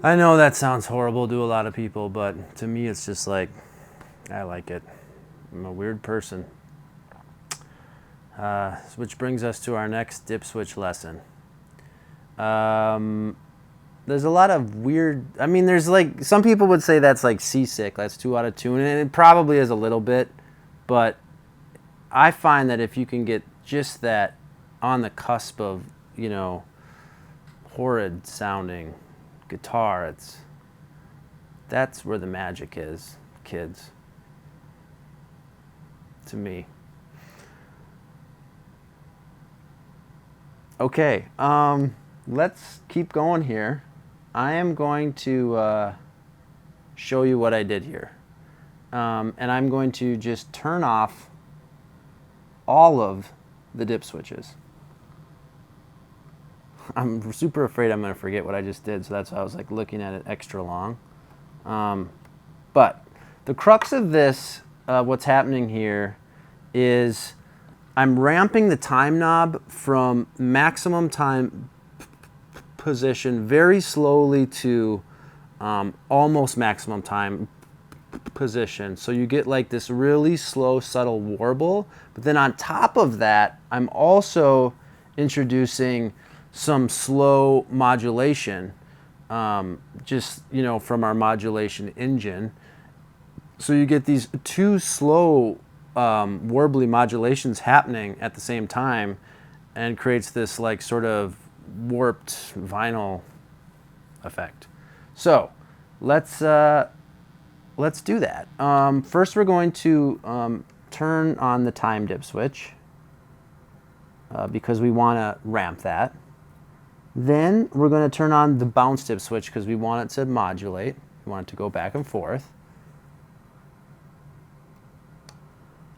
I know that sounds horrible to a lot of people, but to me it's just like, I like it. I'm a weird person. Which brings us to our next dip switch lesson. There's a lot of weird, I mean, there's like, some people would say that's like seasick, that's too out of tune, and it probably is a little bit, but I find that if you can get just that on the cusp of, you know, horrid sounding guitar, that's where the magic is, kids, to me. Okay, let's keep going here. I am going to show you what I did here. And I'm going to just turn off all of the dip switches. I'm super afraid I'm going to forget what I just did, so that's why I was like looking at it extra long. But the crux of this, what's happening here, is I'm ramping the time knob from maximum time position very slowly to almost maximum time position. So you get like this really slow, subtle warble. But then on top of that, I'm also introducing some slow modulation, just, you know, from our modulation engine. So you get these two slow warbly modulations happening at the same time, and creates this like sort of warped vinyl effect. So let's do that. First, we're going to turn on the time dip switch because we want to ramp that. Then we're going to turn on the bounce dip switch because we want it to modulate. We want it to go back and forth.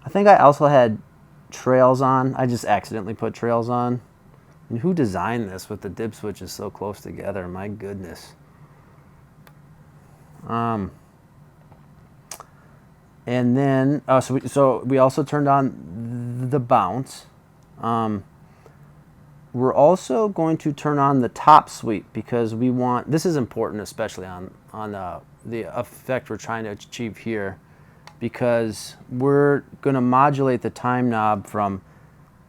I think I also had trails on. I just accidentally put trails on. And who designed this with the dip switches so close together? My goodness. And then, so we also turned on the bounce. We're also going to turn on the top sweep because we want, this is important especially on the effect we're trying to achieve here, because we're going to modulate the time knob from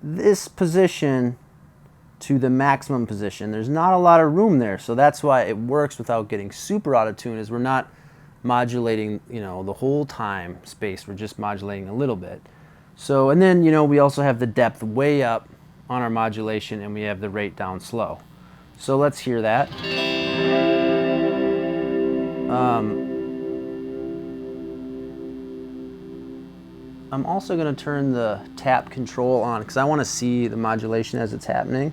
this position to the maximum position. There's not a lot of room there, so that's why it works without getting super out of tune, is we're not modulating, you know, the whole time space, we're just modulating a little bit. So, and then, you know, we also have the depth way up on our modulation, and we have the rate down slow. So let's hear that. I'm also going to turn the tap control on because I want to see the modulation as it's happening,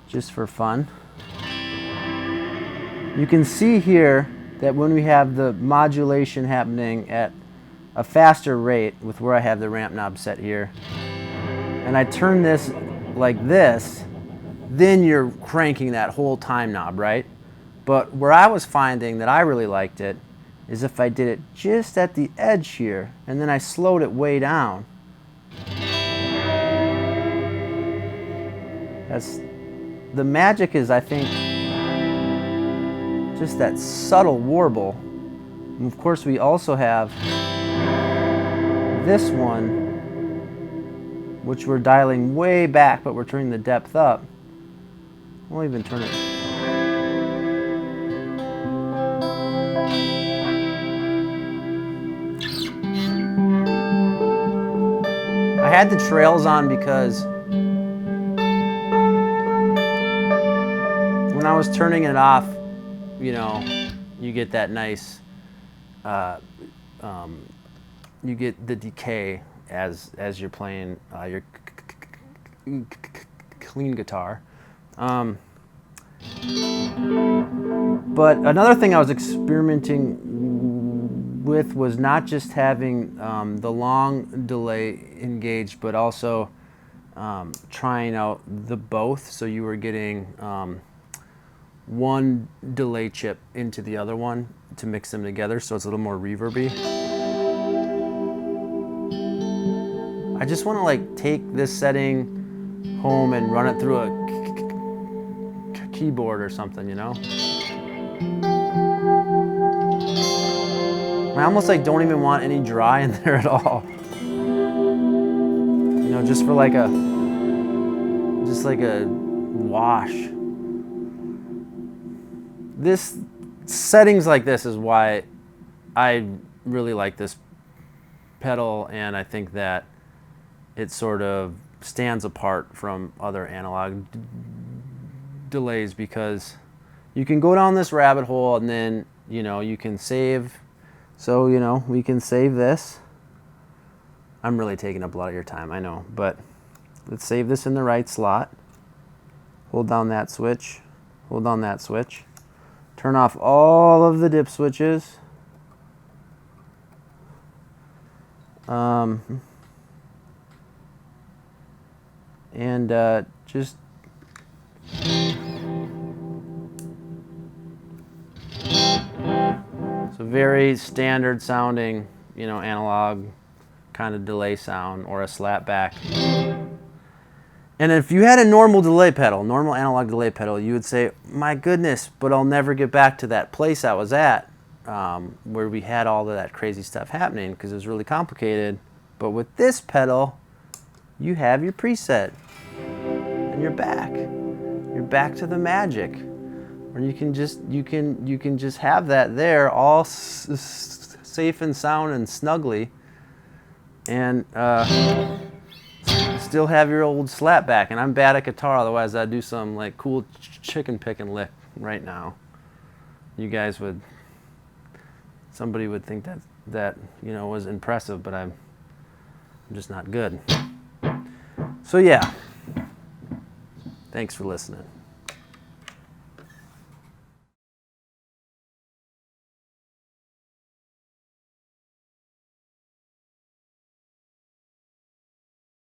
just for fun. You can see here that when we have the modulation happening at a faster rate with where I have the ramp knob set here, and I turn this like this, then you're cranking that whole time knob, right? But where I was finding that I really liked it is if I did it just at the edge here, and then I slowed it way down. The magic is, I think, just that subtle warble. And of course, we also have this one, which we're dialing way back, but we're turning the depth up. We'll even turn it. I had the trails on because when I was turning it off, you know, you get that nice, you get the decay as you're playing your clean guitar. But another thing I was experimenting with was not just having the long delay engaged, but also trying out the both. So you were getting one delay chip into the other one to mix them together, so it's a little more reverby. I just want to like take this setting home and run it through a keyboard or something, you know? I almost like don't even want any dry in there at all. You know, just for like a wash. This settings like this is why I really like this pedal, and I think that it sort of stands apart from other analog delays, because you can go down this rabbit hole and then, you know, you can save. So, you know, we can save this. I'm really taking up a lot of your time, I know, but let's save this in the right slot. Hold down that switch, hold down that switch. Turn off all of the dip switches. Just so very standard sounding, you know, analog kind of delay sound, or a slap back. And if you had a normal delay pedal, normal analog delay pedal, you would say, my goodness, but I'll never get back to that place I was at where we had all of that crazy stuff happening, because it was really complicated. But with this pedal, you have your preset and you're back. You're back to the magic. Or you can just have that there, all safe and sound and snugly, and still have your old slap back. And I'm bad at guitar, otherwise I'd do some like cool chicken picking lick right now. You guys would, somebody would think that you know, was impressive, but I'm just not good. So yeah, thanks for listening.